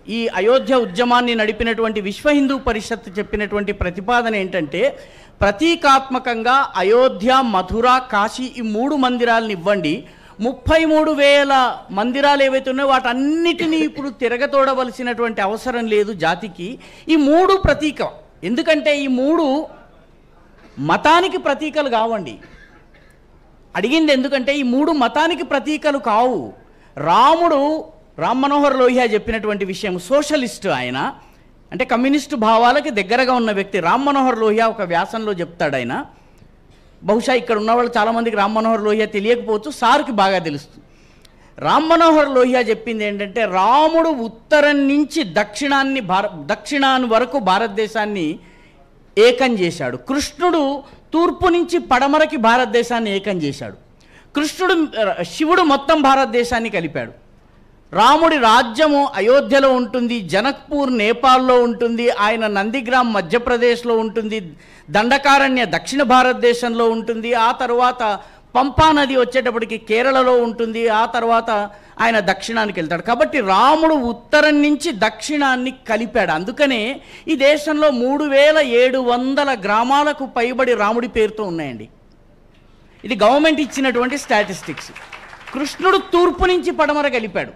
ఈ అయోధ్య ఉద్యమాన్ని నడిపినటువంటి విశ్వ హిందూ పరిషత్ చెప్పినటువంటి ప్రతిపాదన ఏంటంటే, ప్రతీకాత్మకంగా అయోధ్య, మథుర, కాశీ ఈ 3 మందిరాలను ఇవ్వండి. 33,000 మందిరాలు ఏవైతే ఉన్నాయో వాటన్నిటినీ ఇప్పుడు తిరగతోడవలసినటువంటి అవసరం లేదు జాతికి. ఈ 3 ప్రతీక. ఎందుకంటే ఈ 3 మతానికి ప్రతీకలు కావండి. అడిగింది ఎందుకంటే ఈ 3 మతానికి ప్రతీకలు కావు. రామ్ మనోహర్ లోహియా చెప్పినటువంటి విషయం, సోషలిస్టు ఆయన, అంటే కమ్యూనిస్టు భావాలకి దగ్గరగా ఉన్న వ్యక్తి. రామ్ మనోహర్ లోహియా ఒక వ్యాసంలో చెప్తాడు ఆయన. బహుశా ఇక్కడ ఉన్నవాళ్ళు చాలామందికి రామ్ మనోహర్ లోహియా తెలియకపోవచ్చు, సార్కి బాగా తెలుస్తుంది. రామ్ మనోహర్ లోహియా చెప్పింది ఏంటంటే, రాముడు ఉత్తరం నుంచి దక్షిణాన్ని వరకు భారతదేశాన్ని ఏకం చేశాడు. కృష్ణుడు తూర్పు నుంచి పడమరకి భారతదేశాన్ని ఏకం చేశాడు. శివుడు మొత్తం భారతదేశాన్ని కలిపాడు. రాముడి రాజ్యము అయోధ్యలో ఉంటుంది, జనక్పూర్ నేపాల్లో ఉంటుంది, ఆయన నందిగ్రామ్ మధ్యప్రదేశ్లో ఉంటుంది, దండకారణ్య దక్షిణ భారతదేశంలో ఉంటుంది, ఆ తర్వాత పంపా నది వచ్చేటప్పటికి కేరళలో ఉంటుంది, ఆ తర్వాత ఆయన దక్షిణానికి వెళ్తాడు. కాబట్టి రాముడు ఉత్తరం నుంచి దక్షిణాన్ని కలిపాడు. అందుకనే ఈ దేశంలో 3,700 గ్రామాలకు పైబడి రాముడి పేరుతో ఉన్నాయండి. ఇది గవర్నమెంట్ ఇచ్చినటువంటి స్టాటిస్టిక్స్. కృష్ణుడు తూర్పు నుంచి పడమర కలిపాడు.